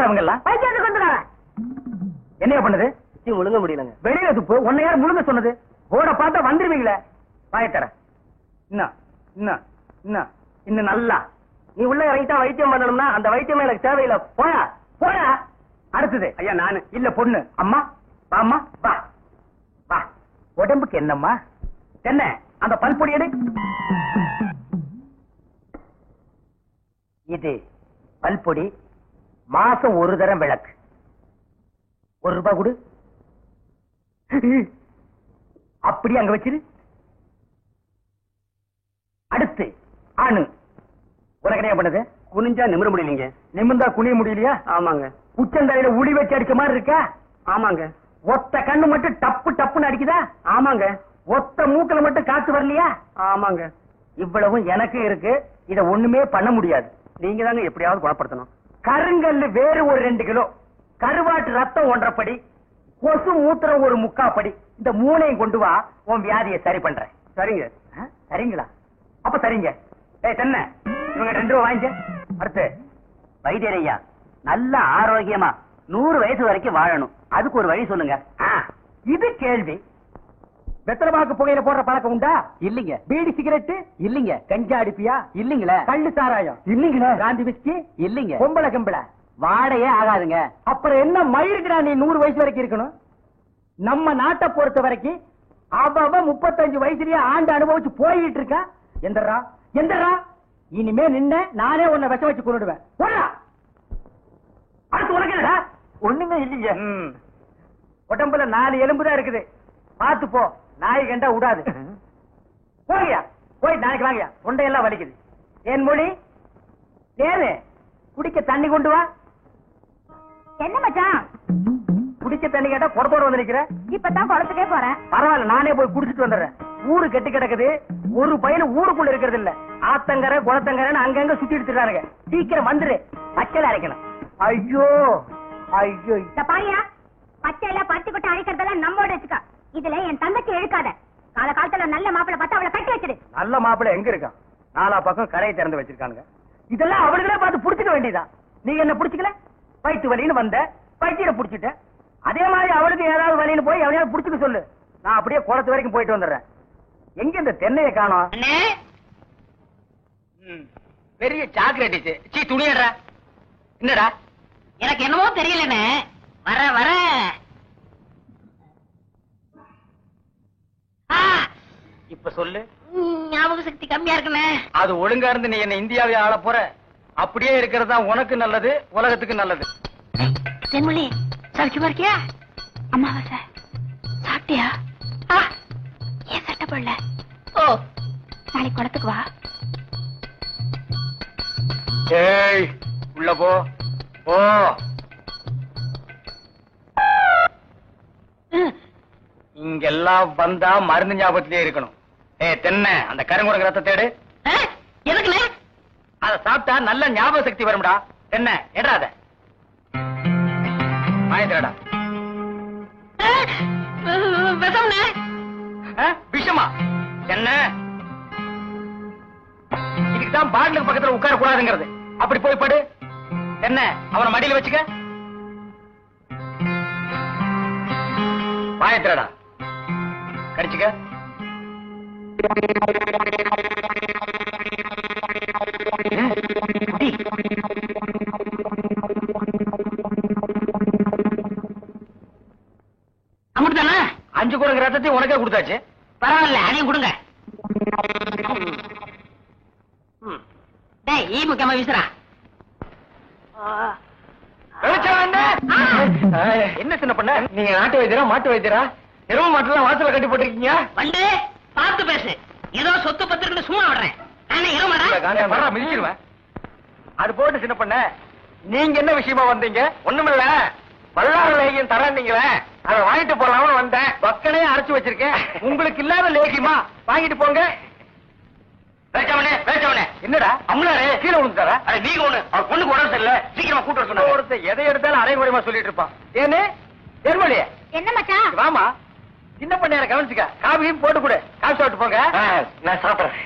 அவங்க எல்லாம் பைத்தியத்துக்கு வந்துடுறாங்க. என்னையா பண்ணுது? முழுங்க முடியலங்க. வெளியில துப்பு. உன்னை யார் முழுங்க சொன்னது? போட பார்த்தா வந்துருவீங்களே. பாயத்தர இன்னும் நல்லா நீ உள்ள இறங்கிட்டா வைத்தியம் பண்ணணும்னா அந்த வைத்தியம் எனக்கு தேவையில்லை. போயா போயா. அடுத்தது ஐயா நானு இல்ல பொண்ணு. அம்மா வாம்மா வா வா. உடம்புக்கு என்னம்மா? என்ன அந்த பல்பொடி எடு. இது பல்பொடி. மாசம் ஒரு தரம் விளக்கு. ₹1 கொடு. அப்படி அங்க வச்சிரு. அடுத்து ஆணு. உனக்கு என்ன பண்ணுது? குனிஞ்சா நிமிர முடியலீங்க. நிமிர்ந்தா குனிய முடியலையா? ஆமாங்க. உச்சந்தலையில உளி வச்சு அடிக்க மாதிரி இருக்கா? ஆமாங்க. ஒத்த கண்ணு மட்டும் டப்பு டப்புன்னு அடிக்குதா? ஆமாங்க. ஒத்த மூக்கல மட்டும் காத்து வரலையா? ஆமாங்க. இவ்வளவும் எனக்கு இருக்கு. இத ஒண்ணுமே பண்ண முடியாது. நீங்க தாங்க எப்படியாவது குணப்படுத்தணும். கருங்கல்லு வேறு ஒரு 2 கிலோ, கருவாட்டு ரத்தம் 1.5 படி, கொசு மூத்திரம் ஒரு 3/4 படி. இந்த 3ஐயும் கொண்டு வா, உன் வியாதியை சரி பண்றேன். சரிங்க. சரிங்களா? அப்ப சரிங்க. தென்ன இவங்க 2 ரூபா வாங்கிக்க. அடுத்து வைத்தியரையா நல்ல ஆரோக்கியமா 100 வயசு வரைக்கும் வாழணும். அதுக்கு ஒரு வழி சொல்லுங்க. இது கேள்வி. வெத்தலமாக்கு புகையில போடுற பழக்கம் உண்டா? இல்லீங்க. பீடி சிகரெட் இல்லீங்க. கஞ்சா அடிப்பியா? இல்லீங்களே. கள்ளு சாராயம் இல்லீங்களே. காந்தி விஸ்கி இல்லீங்க. பொம்பளை கம்பளை வாடையே ஆகாதுங்க. அப்புறம் என்ன மயிருக்குடா நீ 100 வயசு வரைக்கும் இருக்கணும்? நம்ம நாட்டை பொறுத்த வரைக்கும் அவ 35 வயசுலயே ஆண்டு அனுபவிச்சு போயிட்டு இருக்கா. எந்தரா எந்தரா இனிமே நின்ன நானே உன்னை விஷம் வச்சு கொண்டுடுவேன். அடுத்து உனக்கு என்னடா? ஒண்ணுமே இல்லீங்க. உடம்புல 4 எலும்புதான் இருக்குது. பாத்து போ. நாய் கண்டா விடாது. போகியா போய் நாளைக்கு வாங்கியா. தொண்டையெல்லாம் வலிக்குது. என் மொழி ஏது குடிக்க தண்ணி கொண்டு வா. என்ன மச்சான்? குடிக்க தண்ணி கேட்டா குடத்தோட வந்து நிக்கிற. இப்பதான் குளத்துக்கே போறேன். பரவாயில்ல, நானே போய் குடிச்சிட்டு வந்துடுறேன். ஊரு கெட்டி கிடக்குது. ஒரு பையன் ஊருக்குள்ள இருக்கிறது இல்ல. ஆத்தங்கரை குளத்தங்கரைன்னு அங்கங்க சுத்தி எடுத்துறாங்க. சீக்கிரம் வந்துரு. பச்சையில அரைக்கணும். ஐயோ ஐயோ. பாரியா பச்சையில பச்சை கொட்டை அரைக்கிறதெல்லாம் நம்மோட வச்சுக்கா. இதுல என் தங்கச்சி எழுக்காத. கால காலத்துல நல்ல மாப்பிளை பார்த்து அவளை கட்டி வச்சிரு. நல்ல மாப்பிளை எங்க இருக்கான்? 4 பக்கம் கரையை திறந்து வச்சிருக்கானுங்க. இதெல்லாம் அவளுகளே பார்த்து புடிச்சுக்க வேண்டியதான். நீங்க என்ன புடிச்சுக்கல? வயிற்று வலின்னு வந்த வயிற்ற புடிச்சிட்ட. அதே மாதிரி அவளுக்கு ஏதாவது வலின்னு போய் அவனையாவது புடிச்சுக்க சொல்லு. நான் அப்படியே குளத்து வரைக்கும் போயிட்டு வந்துடுறேன். எங்க இந்த தென்னையை காணோம்? பெரிய சாக்லேட். சீ துணியடா. என்னடா? எனக்கு என்னமோ தெரியலன்னு வர வர இப்ப சொல்லு. ஞாபக சக்தி கம்மியா இருக்குன்னு. அது ஒழுங்கா இருந்து நீ என்ன இந்தியாவை ஆள போற. அப்படியே இருக்கிறதா உனக்கு நல்லது, உலகத்துக்கு நல்லது. தென்மொழி சௌக்கியமா இருக்கியா? அம்மாவாசை சாப்பிட்டியா? ஏன் சட்டை போடல? ஓ நாளைக்கு குளத்துக்கு வா. ஏய் உள்ள போ. ஓ இங்கெல்லாம் வந்தா மருந்து ஞாபகத்திலே இருக்கணும். தென்னை அந்த கருங்குரங்கு ரத்த தேடு. எதுக்குல? அத சாப்பிட்டா நல்ல ஞாபக சக்தி வரும்டா. தென்னை எடாத மாயத்திரடா. விஷமா? என்ன இதுக்குதான் பாட்டிலுக்கு பக்கத்துல உட்கார கூடாதுங்கிறது. அப்படி போய் படு. என்ன அவனை மடியில வச்சுக்க. மாயத்திரடா கடிச்சுக்க. அமுட்டுதானே? 5 குரங்கு ரத்தத்தையும் உனக்கே கொடுத்தாச்சு. பரவாயில்ல, அதையும் கொடுங்க. ஈ முக்கியமா வீசுறா. என்ன சின்ன பண்ண? நீங்க நாட்டு வைத்தியரா மாட்டு வைத்தியரா? எருவு மாட்டுலாம் வாசல கட்டி போட்டிருக்கீங்க. வந்து பார்த்து பேசு. ஏதோ சொத்து பத்திரன்னு சும்மா விடுறேன். மிதிச்சிருவேன். அது போட்டு சின்ன பண்ண, நீங்க என்ன விஷயமா வந்தீங்க? ஒண்ணுமில்ல, பல்லாறு லேகியம் தரீங்களே, அதை வாங்கிட்டு போலாம்னு வந்தேன். பக்கனையே அரைச்சு வச்சிருக்கேன். உங்களுக்கு இல்லாத லேகியமா? வாங்கிட்டு போங்க. என்னடா அம்லாரே கீழே விழுந்துட்டாரா? நீங்க ஒண்ணு அவர் பொண்ணுக்கு உடம்பு சரியில்ல, சீக்கிரமா கூட்டு வர சொன்னாங்க. ஒருத்தர் எதை எடுத்தாலும் அரைகுறைமா சொல்லிட்டு இருப்பான். ஏன்னு தென்மொழி என்ன மச்சான்? வாமா சின்ன பண்ண கவனிச்சுக்க. காபியும் போட்டு கொடு. காசு சாப்பிட்டு போங்க. நான் சாப்பிடுறேன்.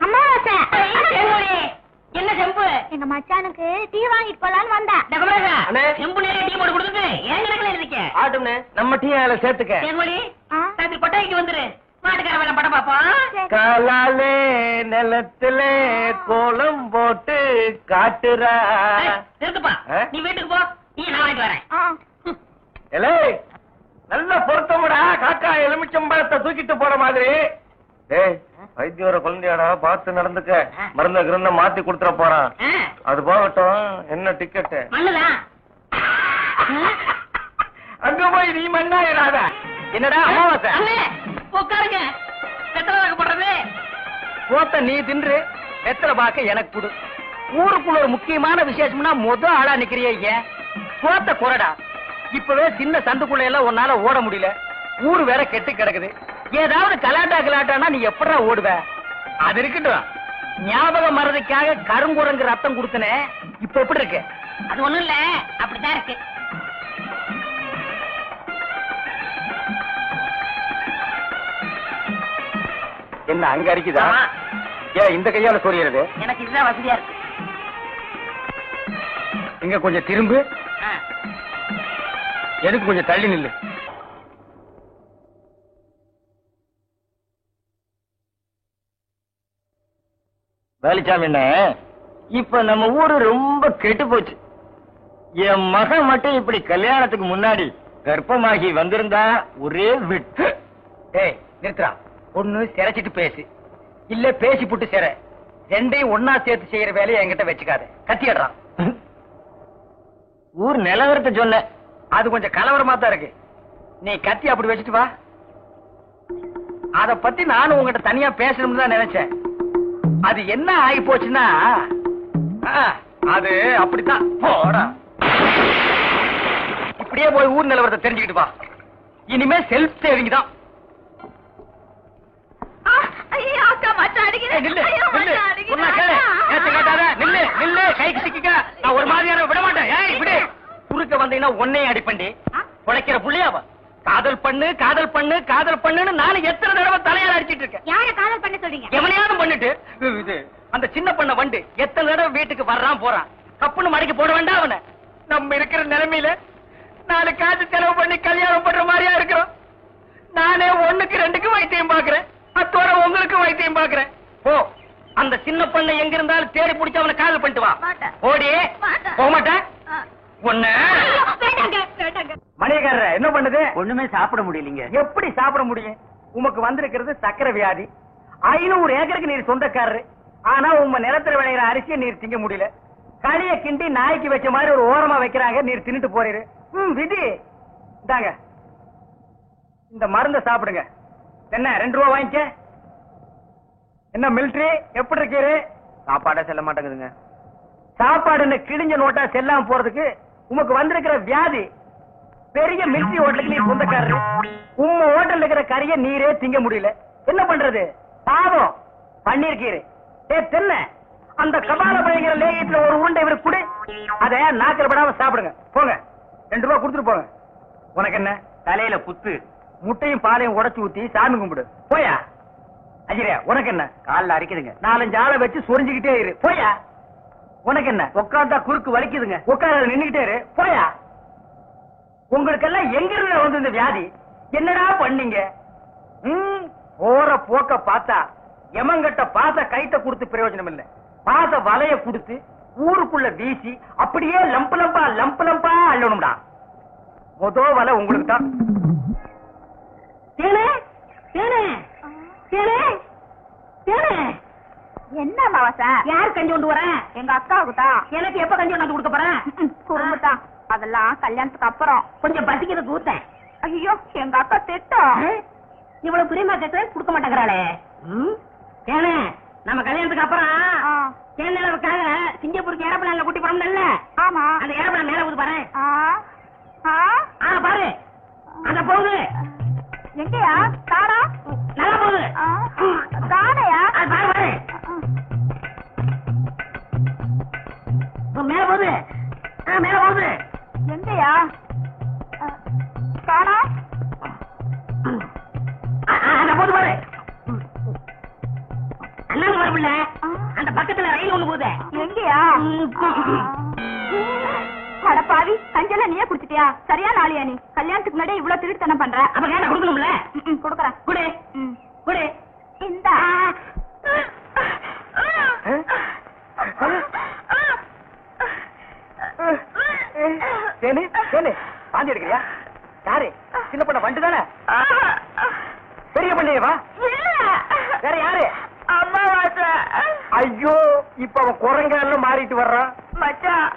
அம்மாவாசை எங்க மச்சானுக்கு டீ வாங்கிட்டு போலான்னு வந்தேன். செம்பு நிறைய டீ போட்டு கொடுத்துட்டு ஏன் கணக்குல இருக்கீங்க? ஆட்டும்னே நம்ம டீ அதுல சேர்த்துக்க. தேன்மொழி ராத்திரி கொட்டாய்க்கு வந்துரு. மாட்டுக்கார வேலை படம் பாப்போம். காலாலே நிலத்துல கோலம் போட்டு காட்டுறா. இருக்குப்பா நீ வீட்டுக்கு போ. டீ நான் வாங்கிட்டு வரேன். நல்ல பொருத்தமுடா. காக்கா எலுமிச்சம்பழத்தை தூக்கிட்டு போற மாதிரி. வைத்தியோர குழந்தையாடா பார்த்து நடந்துக்க. மருந்த கிருந்த மாத்தி கொடுத்துட போறான். அது போகட்டும். என்ன டிக்கெட்? மண்ணுதான். அங்க போய் நீ மண்ணாயிடாத. என்னடா அமாவாசை? உட்காருங்க. வெத்தலை பாக்கு போடுறது. போத்த நீ தின்று வெத்தலை பாக்க எனக்கு கொடு. ஊருக்குள்ள ஒரு முக்கியமான விசேஷம்னா முதல் ஆளா நிக்கிறிய. போத்த குறடா. இப்பவே சின்ன சந்துக்குள்ள எல்லாம் உன்னால ஓட முடியல. ஊரு வேற கெட்டு கிடக்குது. ஏதாவது கலாட்டானா நீ எப்படா ஓடுவ? அது இருக்கட்டும். ஞாபகம் மறதிக்காக கருங்குரங்கு ரத்தம் கொடுத்தனே, இப்ப எப்படி இருக்கு? அது ஒண்ணும் இல்ல, அப்படிதான் இருக்கு. என்ன அங்க அடிக்குதா? ஏன் இந்த கையால சொரியறது? எனக்கு இதுதான் வசதியா இருக்கு. இங்க கொஞ்சம் திரும்பு. எதுக்கு கொஞ்சம் தள்ளி நில்லு. வேலிச்சாமி என்ன, இப்ப நம்ம ஊரு ரொம்ப கெட்டு போச்சு. என் மகன் மட்டும் இப்படி கல்யாணத்துக்கு முன்னாடி கர்ப்பமாகி வந்திருந்தா ஒரே விட்டு. ஏய் நிறுத்துறா. ஒண்ணு சிரைச்சிட்டு பேசு, இல்ல பேசி புட்டு சிற. ரெண்டையும் ஒன்னா சேர்த்து செய்யற வேலையை என்கிட்ட வச்சுக்காத. கத்திடுறான். ஊர் நிலவரத்தை சொன்ன, அது கொஞ்சம் கலவரமா தான் இருக்கு. நீ கத்தி அப்படி வச்சுட்டு வா. அத பத்தி நானும் உங்ககிட்ட தனியா பேசணும்னு தான் நினைச்சேன். அது என்ன ஆகி போச்சுன்னா, அது அப்படித்தான். போடா, இப்படியே போய் ஊர் நிலவரத்தை தெரிஞ்சுக்கிட்டு வா. இனிமே செல்ஃப் சேவிங் தான். கைக்கு சிக்க நான் ஒரு மாதிரியான விட மாட்டேன். குறுக்க வந்தீங்கன்னா ஒன்னே அடிப்பண்டி உழைக்கிற புள்ளியாவ. காதல் பண்ணு காதல் பண்ணு காதல் பண்ணுன்னு நானும் எத்தனை தடவை தலையால அடிச்சிட்டு இருக்கேன். யார காதல் பண்ண சொல்றீங்க? எவனையாவது பண்ணிட்டு இது அந்த சின்ன பண்ண வண்டு எத்தனை தடவை வீட்டுக்கு வர்றான் போறான். கப்புன்னு மடக்கி போட வேண்டாம் அவனை. நம்ம இருக்கிற நிலைமையில 4 காசு செலவு பண்ணி கல்யாணம் பண்ற மாதிரியா இருக்கிறோம். நானே 1க்கு 2க்கு வைத்தியம் பாக்குறேன். அத்தோட உங்களுக்கு வைத்தியம் பாக்குறேன். போ, அந்த சின்ன பண்ண எங்க இருந்தாலும் தேடி பிடிச்சு அவனை காதல் பண்ணிட்டு வா. ஓடி போக மாட்டேன். மணியக்காரர் என்ன பண்ணுது? ஒண்ணுமே சாப்பிட முடியலீங்க. எப்படி சாப்பிட முடியும்? உமக்கு வந்திருக்கிறது சக்கரை வியாதி. 500 ஏக்கருக்கு நீர் சொந்தக்காரரு. ஆனா உங்க நிலத்துல விளையிற அரிசியை நீர் திங்க முடியல. களிய கிண்டி நாய்க்கு வச்ச மாதிரி ஒரு ஓரமா வைக்கிறாங்க. நீர் தின்னுட்டு போறீரு. விதி இந்தாங்க, இந்த மருந்த சாப்பிடுங்க. என்ன 2 ரூபா வாங்கிக்க. என்ன மிலிட்டரி எப்படி இருக்கீரு? சாப்பாடே செல்ல மாட்டேங்குதுங்க. சாப்பாடு கிழிஞ்ச நோட்டா செல்லாம போறதுக்கு உமக்கு வந்திருக்கிற வியாதி. பெரிய மிலிட்டரி ஹோட்டலுக்கு நீர் சொந்தக்காரரு. உங்க ஹோட்டல் இருக்கிற கறிய நீரே திங்க முடியல. என்ன பண்றது? பாவம் பண்ணிருக்கீரு. தென்ன அந்த கபால பயங்கர லேகியத்துல ஒரு உருண்டை இவருக்கு கொடு. அத நாக்கில் படாம சாப்பிடுங்க. போங்க, 2 ரூபா கொடுத்துட்டு போங்க. உனக்கு என்ன தலையில குத்து? முட்டையும் பாலையும் உடைச்சு ஊத்தி சாமி கும்பிடு. போயா. அஜிரே உனக்கு என்ன? காலில் அரிக்குதுங்க. 4-5 ஆளை வச்சு சொரிஞ்சுக்கிட்டே இரு. போயா. உனக்கு என்ன? உட்கார்ந்தா குறுக்கு வலிக்குதுங்க. உட்கார நின்னுகிட்டே இரு. போயா. உங்களுக்கெல்லாம் எங்க இருந்து வந்து இந்த வியாதி? என்னடா பண்ணீங்க? போற போக்க பார்த்தா எமங்கட்ட பாச கைட்ட கொடுத்து பிரயோஜனம் இல்ல. பாச வலைய கொடுத்து ஊருக்குள்ள வீசி அப்படியே லம்பு லம்பா அள்ளணும்டா. மொத வலை உங்களுக்கு தான். என்ன மாவசா? யார் கஞ்சி கொண்டு வரேன்? எங்க அக்காவுக்கு தான். எனக்கு எப்ப கஞ்சி கொண்டாந்து கொடுக்க போறேன்? குடும்பத்தான். அதெல்லாம் கல்யாணத்துக்கு அப்புறம். கொஞ்சம் பசிக்கிறது ஊத்தேன். ஐயோ, எங்க அக்கா திட்டம். இவ்வளவு பிரியமா கேட்க கொடுக்க மாட்டேங்கிறாளே. ஏனே நம்ம கல்யாணத்துக்கு அப்புறம் தேனிலவுக்காக சிங்கப்பூருக்கு ஏரோப்ளான்ல கூட்டி போறோம்ல. ஆமா. அந்த ஏரோப்ளான் மேல ஊது பாரு. பாரு அங்க போகுது. எங்கயா? தாடா நல்லா போகுது. தாடையா? பாரு பாரு மேல போகுது. மேல போகுது. எங்கயா? தாடா அங்க போகுது பாரு. அண்ணா வரப்பில்ல, அந்த பக்கத்துல ரயில் ஒண்ணு போகுது. எங்கயா? சரியான ஆளியா நீ கல்யாணத்துக்கு முன்னாடி இவ்வளவு திருட்டுத்தனம் பண்ற. அப்ப கேட்ட கொடுக்கணும்ல? கொடுக்கறேன். குடு குடு. இந்த பாந்தி எடுக்கிறியா? யாரு? சின்ன பண்ண வண்டு தானே? பெரிய பண்ணியவா? வேற யாரு? அம்மா வாச. ஐயோ, இப்ப அவன் குரங்கால மாறிட்டு வர்றான். மச்சான்,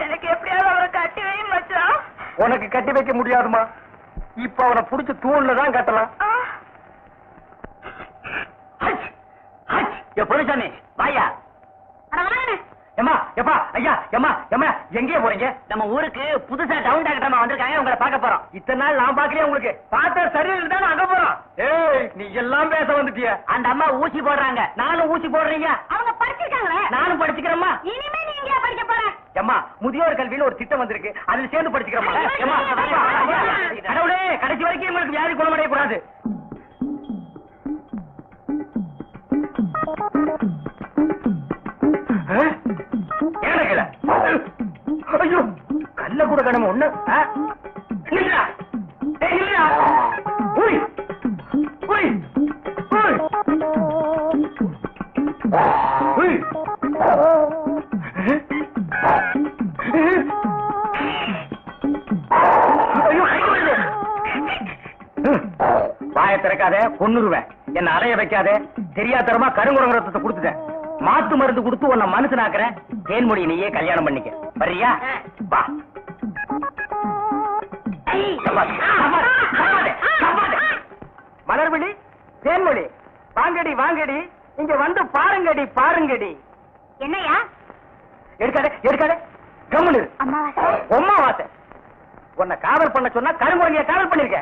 எனக்கு எப்படியாவது அவரை கட்டி வை மச்சான். உனக்கு கட்டி வைக்க முடியாதுமா. இப்ப அவனை புடிச்சு தூண்ல தான் கட்டலாம். பொருசாமி வாயா. எம்மா எப்பா ஐயா எம்மா எம்மா எங்கே போறீங்க? நம்ம ஊருக்கு புதுசா டவுன் டாக்டர் வந்திருக்காங்க, உங்களை பார்க்க போறோம். இத்தனை நாள் நான் பாக்கலையே உங்களுக்கு. பார்த்தா சரியில்லை தான் அங்க போறோம். ஏய், நீ எல்லாம் பேச வந்துட்டிய. அந்த அம்மா ஊசி போடுறாங்க, நானும் ஊசி போடுறீங்க. அவங்க படிச்சிருக்காங்களே, நானும் படிச்சுக்கிறேம்மா. இனிமே நீ எங்க படிக்க போற? எம்மா, முதியோர் கல்வியில ஒரு திட்டம் வந்திருக்கு, அதுல சேர்ந்து படிச்சுக்கிறோமா. கடவுளே, கடைசி வரைக்கும் உங்களுக்கு வியாதி குணமடைய கூடாது. ஐயோ, கல்ல கூட கடமை ஒண்ணு. வாய திறக்காத, கொன்னுருவேன். என்ன அலைய வைக்காத. தெரியாதரமா கருங்குரங்க ரத்தத்தை கொடுத்துட்டேன். மாத்து மருந்து கொடுத்து உன்னை மனுஷனாக்குறேன். தேன்மொழி நீயே கல்யாணம் பண்ணிக்க. வர்றியா? வா. மலர்விழி, தேன்மொழி, வாங்கடி வாங்கடி, இங்க வந்து பாருங்கடி பாருங்கடி. என்னையா? எடுக்காதே எடுக்காதே, கம்முனு. அம்மா வாச. உன்னை காவல் பண்ண சொன்னா கருங்குரங்கிய காவல் பண்ணிருக்க.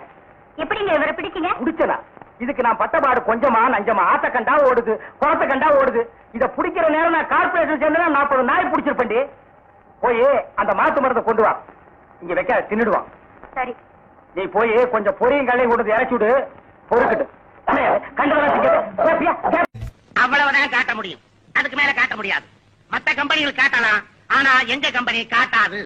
எப்படிங்க இவரை பிடிச்சீங்க? பிடிச்சனா? இதுக்கு நான் பட்டபாடு கொஞ்சமா நஞ்சமா. ஆத்த கண்டா ஓடுது, குளத்த கண்டா ஓடுது. இத பிடிக்கிற நேரம் நான் கார்பரேஷன் சேர்ந்தா 40 நாய் பிடிச்சிருப்பேன்டி. போய் அந்த மாத்து மரத்தை கொண்டு வா. இங்க வைக்க தின்னுடுவான். சரி. நீ போய் கொஞ்சம் பொரியும் கல்லையும் கொண்டு இறச்சி விடு. பொறுக்கிட்டு அவ்வளவுதான் காட்ட முடியும், அதுக்கு மேல காட்ட முடியாது. மத்த கம்பெனிகள் காட்டலாம், ஆனா எங்க கம்பெனி காட்டாது.